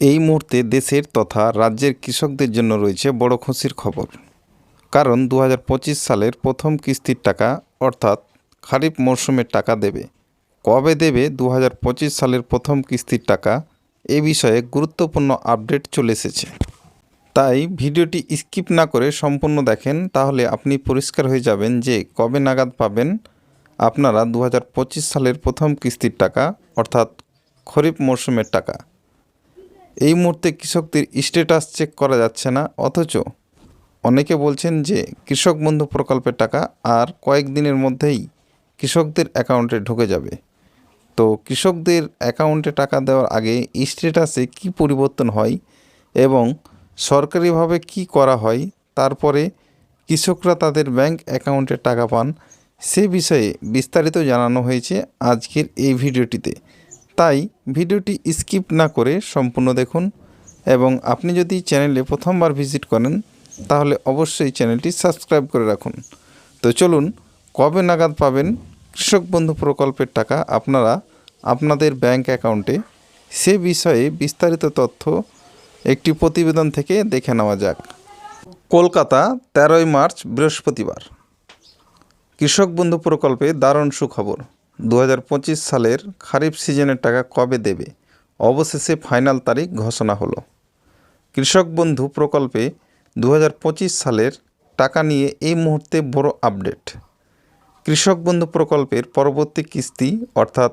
এই মুহূর্তে দেশের তথা রাজ্যের কৃষকদের জন্য রয়েছে বড় খুশির খবর। কারণ 2025 সালের প্রথম কিস্তির টাকা অর্থাৎ খারিফ মরশুমের টাকা দেবে। কবে দেবে 2025 সালের প্রথম কিস্তির টাকা, এ বিষয়ে গুরুত্বপূর্ণ আপডেট চলে এসেছে। তাই ভিডিওটি স্কিপ না করে সম্পূর্ণ দেখেন, তাহলে আপনি পরিষ্কার হয়ে যাবেন যে কবে নাগাদ পাবেন আপনারা 2025 সালের প্রথম কিস্তির টাকা অর্থাৎ খরিফ মরশুমের টাকা। এই মুহূর্তে কৃষকদের স্ট্যাটাস চেক করা যাচ্ছে না, অথচ অনেকে বলছেন যে কৃষক বন্ধু প্রকল্পের টাকা আর কয়েকদিনের মধ্যেই কৃষকদের অ্যাকাউন্টে ঢুকে যাবে। তো কৃষকদের অ্যাকাউন্টে টাকা দেওয়ার আগে স্ট্যাটাসে কি পরিবর্তন হয় এবং সরকারিভাবে কি করা হয়, তারপরে কৃষকরা তাদের ব্যাংক অ্যাকাউন্টে টাকা পান, সে বিষয়ে বিস্তারিত জানানো হয়েছে আজকের এই ভিডিওটিতে। তাই ভিডিওটি স্কিপ না করে সম্পূর্ণ দেখুন এবং আপনি যদি চ্যানেলে প্রথমবার ভিজিট করেন তাহলে অবশ্যই চ্যানেলটি সাবস্ক্রাইব করে রাখুন। তো চলুন, কবে নাগাদ পাবেন কৃষক বন্ধু প্রকল্পের টাকা আপনারা আপনাদের ব্যাংক অ্যাকাউন্টে, সে বিষয়ে বিস্তারিত তথ্য একটি প্রতিবেদন থেকে দেখে নেওয়া যাক। কলকাতা, 13ই মার্চ বৃহস্পতিবার। কৃষক বন্ধু প্রকল্পে দারুণ সুখবর। 2025 সালের খারিফ সিজনের টাকা কবে দেবে, অবশেষে ফাইনাল তারিখ ঘোষণা হলো। কৃষক বন্ধু প্রকল্পে 2025 সালের টাকা নিয়ে এই মুহূর্তে বড় আপডেট। কৃষক বন্ধু প্রকল্পের পরবর্তী কিস্তি অর্থাৎ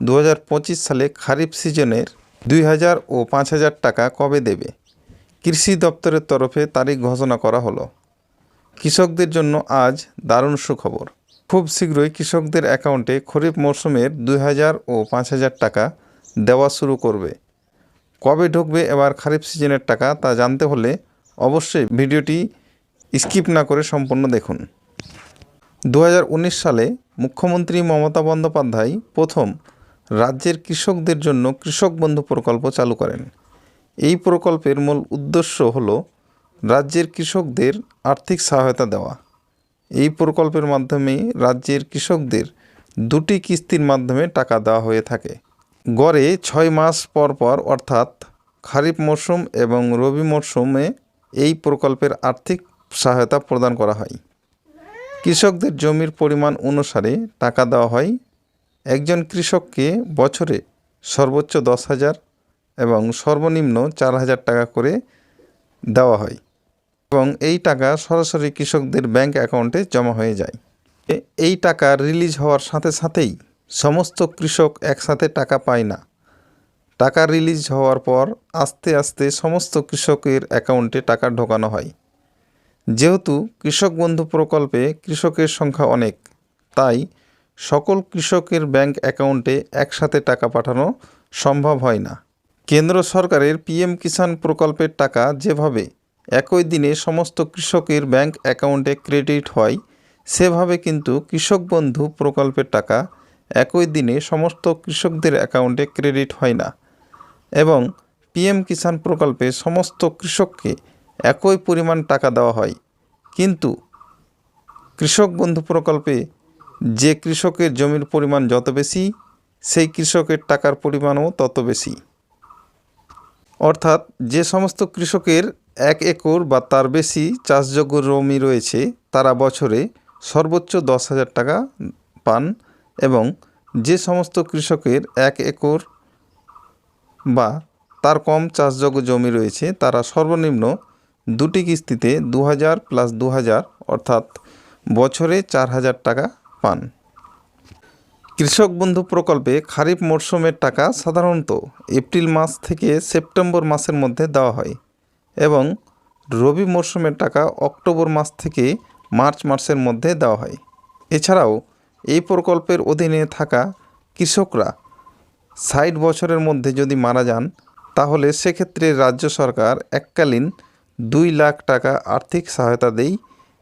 2025 সালে খারিফ সিজনের 2000 ও 5000 টাকা কবে দেবে, কৃষি দপ্তরের তরফে তারিখ ঘোষণা করা হলো। কৃষকদের জন্য আজ দারুণ সুখবর। খুব শীঘ্রই কৃষকদের অ্যাকাউন্টে খরিফ মরশুমের 2000 ও 5000 টাকা দেওয়া শুরু করবে। কবে ঢুকবে এবার খারিফ সিজনের টাকা, তা জানতে হলে অবশ্যই ভিডিওটি স্কিপ না করে সম্পূর্ণ দেখুন। 2019 সালে মুখ্যমন্ত্রী মমতা বন্দ্যোপাধ্যায় প্রথম রাজ্যের কৃষকদের জন্য কৃষক বন্ধু প্রকল্প চালু করেন। এই প্রকল্পের মূল উদ্দেশ্য হল রাজ্যের কৃষকদের আর্থিক সহায়তা দেওয়া। এই প্রকল্পের মাধ্যমে রাজ্যের কৃষকদের দুটি কিস্তির মাধ্যমে টাকা দেওয়া হয়ে থাকে। গড়ে 6 মাস পর পর অর্থাৎ খারিফ মরশুম এবং রবি মরশুমে এই প্রকল্পের আর্থিক সহায়তা প্রদান করা হয়। কৃষকদের জমির পরিমাণ অনুসারে টাকা দেওয়া হয়। একজন কৃষককে বছরে সর্বোচ্চ 10,000 এবং সর্বনিম্ন 4,000 টাকা করে দেওয়া হয় এবং এই টাকা সরাসরি কৃষকদের ব্যাংক অ্যাকাউন্টে জমা হয়ে যায়। এই টাকা রিলিজ হওয়ার সাথে সাথেই সমস্ত কৃষক একসাথে টাকা পায় না। টাকা রিলিজ হওয়ার পর আস্তে আস্তে সমস্ত কৃষকের অ্যাকাউন্টে টাকা ঢোকানো হয়। যেহেতু কৃষক বন্ধু প্রকল্পে কৃষকের সংখ্যা অনেক, তাই সকল কৃষকের ব্যাংক অ্যাকাউন্টে একসাথে টাকা পাঠানো সম্ভব হয় না। কেন্দ্র সরকারের পিএম কিষাণ প্রকল্পের টাকা যেভাবে একই দিনে সমস্ত কৃষকের ব্যাংক অ্যাকাউন্টে ক্রেডিট হয়, সেভাবে কিন্তু কৃষক বন্ধু প্রকল্পের টাকা একই দিনে সমস্ত কৃষকদের অ্যাকাউন্টে ক্রেডিট হয় না এবং পিএম কিষাণ প্রকল্পে সমস্ত কৃষককে একই পরিমাণ টাকা দেওয়া হয়, কিন্তু কৃষক বন্ধু প্রকল্পে যে কৃষকের জমির পরিমাণ যত বেশি, সেই কৃষকের টাকার পরিমাণও তত বেশি। অর্থাৎ যে সমস্ত কৃষকের 1 একর বা তার বেশি চাষযোগ্য জমি রয়েছে, তারা বছরে সর্বোচ্চ 10,000 টাকা পান এবং যে সমস্ত কৃষকের 1 একর বা তার কম চাষযোগ্য জমি রয়েছে, তারা সর্বনিম্ন দুটি কিস্তিতে 2000 প্লাস 2000 অর্থাৎ বছরে 4,000 টাকা পান। কৃষক বন্ধু প্রকল্পে খারিফ মরশুমের টাকা সাধারণত এপ্রিল মাস থেকে সেপ্টেম্বর মাসের মধ্যে দেওয়া হয় এবং রবি মরশুমের টাকা অক্টোবর মাস থেকে মার্চ মাসের মধ্যে দেওয়া হয়। এছাড়াও এই প্রকল্পের অধীনে থাকা কৃষকরা 60 বছরের মধ্যে যদি মারা যান, তাহলে সেক্ষেত্রে রাজ্য সরকার এককালীন 2 লাখ টাকা আর্থিক সহায়তা দেয়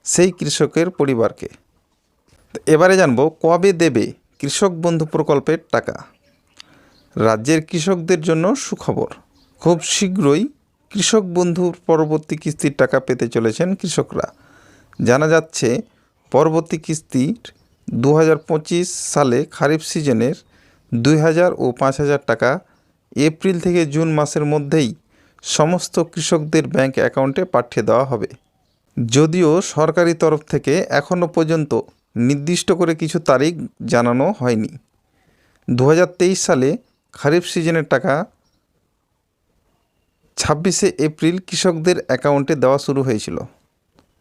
সেই কৃষকের পরিবারকে। এবারে জানব কবে দেবে কৃষক বন্ধু প্রকল্পের টাকা। রাজ্যের কৃষকদের জন্য সুখবর। খুব শীঘ্রই কৃষক বন্ধুর পরবর্তী কিস্তির টাকা পেতে চলেছেন কৃষকরা। জানা যাচ্ছে পরবর্তী কিস্তির 2025 সালে খারিফ সিজনের 2000 ও 5000 টাকা এপ্রিল থেকে জুন মাসের মধ্যেই সমস্ত কৃষকদের ব্যাংক অ্যাকাউন্টে পাঠিয়ে দেওয়া হবে। যদিও সরকারি তরফ থেকে এখনও পর্যন্ত নির্দিষ্ট করে কিছু তারিখ জানানো হয়নি। 2023 সালে খারিফ সিজনের টাকা 26শে এপ্রিল কৃষকদের অ্যাকাউন্টে দেওয়া শুরু হয়েছিল।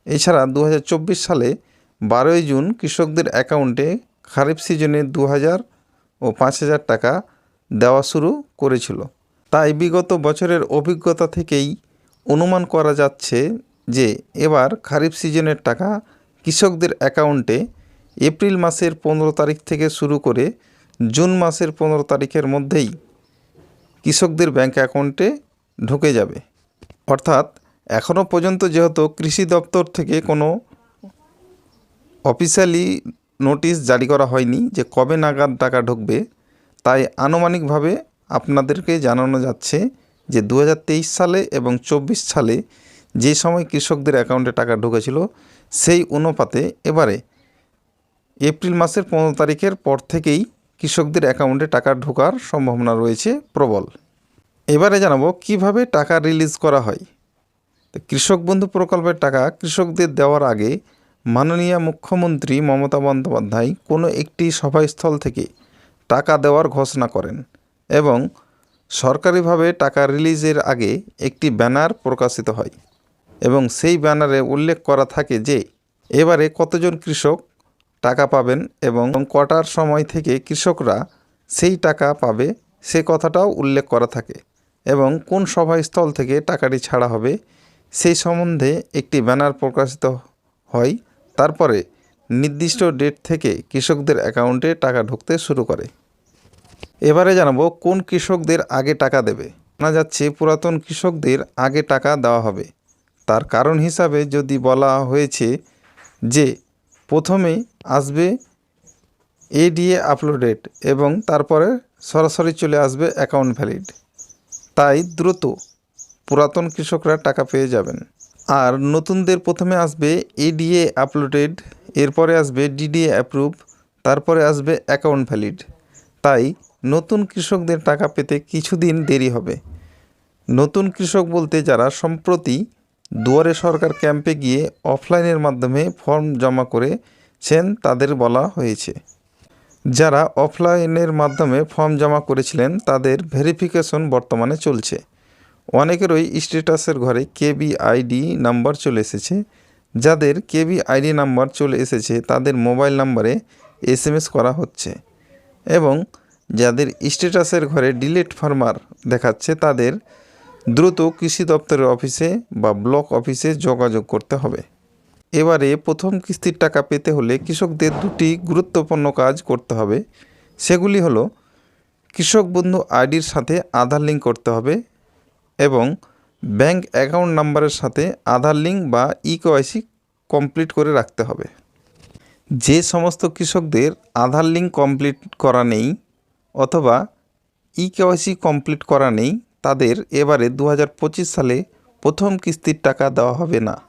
এছাড়া 2024 সালে 12ই জুন কৃষকদের অ্যাকাউন্টে খারিফ সিজনে 2000 ও 5000 টাকা দেওয়া শুরু করেছিল। তাই বিগত বছরের অভিজ্ঞতা থেকেই অনুমান করা যাচ্ছে যে এবার খারিফ সিজনের টাকা কৃষকদের অ্যাকাউন্টে এপ্রিল মাসের 15 তারিখ থেকে শুরু করে জুন মাসের 15 তারিখের মধ্যেই কৃষকদের ব্যাংক অ্যাকাউন্টে ঢুকে যাবে। অর্থাৎ এখনও পর্যন্ত যেহেতু কৃষি দপ্তর থেকে কোনো অফিসিয়ালি নোটিশ জারি করা হয়নি যে কবে নাগাদ টাকা ঢুকবে, তাই আনুমানিকভাবে আপনাদেরকে জানানো যাচ্ছে যে 2023 সালে এবং 24 সালে যে সময় কৃষকদের অ্যাকাউন্টে টাকা ঢুকেছিল সেই অনুপাতে এবারে এপ্রিল মাসের 15 তারিখের পর থেকেই কৃষকদের অ্যাকাউন্টে টাকা ঢোকার সম্ভাবনা রয়েছে প্রবল। এবারে জানাবো কিভাবে টাকা রিলিজ করা হয়। তো কৃষক বন্ধু প্রকল্পের টাকা কৃষকদের দেওয়ার আগে মাননীয় মুখ্যমন্ত্রী মমতা বন্দ্যোপাধ্যায় কোনো একটি সভাস্থল থেকে টাকা দেওয়ার ঘোষণা করেন এবং সরকারিভাবে টাকা রিলিজের আগে একটি ব্যানার প্রকাশিত হয় এবং সেই ব্যানারে উল্লেখ করা থাকে যে এবারে কতজন কৃষক টাকা পাবেন এবং কটার সময় থেকে কৃষকরা সেই টাকা পাবে সে কথাটাও উল্লেখ করা থাকে এবং কোন সভাস্থল থেকে টাকাটি ছাড়া হবে সেই সম্বন্ধে একটি ব্যানার প্রকাশিত হয়। তারপরে নির্দিষ্ট ডেট থেকে কৃষকদের অ্যাকাউন্টে টাকা ঢুকতে শুরু করে। এবারে জানাবো কোন কৃষকদের আগে টাকা দেবে। জানা যাচ্ছে পুরাতন কৃষকদের আগে টাকা দেওয়া হবে। তার কারণ হিসাবে যদি বলা হয়েছে যে প্রথমে আসবে এডিএ আপলোডেড এবং তারপরে সরাসরি চলে আসবে অ্যাকাউন্ট ভ্যালিড, তাই দ্রুত পুরাতন কৃষকরা টাকা পেয়ে যাবেন। আর নতুনদের প্রথমে আসবে এডিএ আপলোডেড, এরপরে আসবে ডিডিএ অ্যাপ্রুভ, তারপরে আসবে অ্যাকাউন্ট ভ্যালিড। তাই নতুন কৃষকদের টাকা পেতে কিছুদিন দেরি হবে। নতুন কৃষক বলতে যারা সম্প্রতি দুয়ারে সরকার ক্যাম্পে গিয়ে অফলাইনের মাধ্যমে ফর্ম জমা করেছেন তাদের বলা হয়েছে। যারা অফলাইনের মাধ্যমে ফর্ম জমা করেছিলেন তাদের ভেরিফিকেশন বর্তমানে চলছে। অনেকেরই স্ট্যাটাসের ঘরে কেবিআইডি নাম্বার চলে এসেছে। যাদের কেবিআইডি নাম্বার চলে এসেছে তাদের মোবাইল নাম্বারে SMS করা হচ্ছে এবং যাদের স্ট্যাটাসের ঘরে ডিলিট ফার্মার দেখাচ্ছে তাদের দ্রুত কৃষি দপ্তরের অফিসে বা ব্লক অফিসে যোগাযোগ করতে হবে। এবারে প্রথম কিস্তির টাকা পেতে হলে কৃষকদের দুটি গুরুত্বপূর্ণ কাজ করতে হবে। সেগুলি হলো কৃষক বন্ধু আইডির সাথে আধার লিঙ্ক করতে হবে এবং ব্যাংক অ্যাকাউন্ট নাম্বারের সাথে আধার লিঙ্ক বা ইকেওয়াইসি কমপ্লিট করে রাখতে হবে। যে সমস্ত কৃষকদের আধার লিঙ্ক কমপ্লিট করা নেই অথবা ইকেওয়াইসি কমপ্লিট করা নেই তাদের এবারে 2025 সালে প্রথম কিস্তির টাকা দেওয়া হবে না।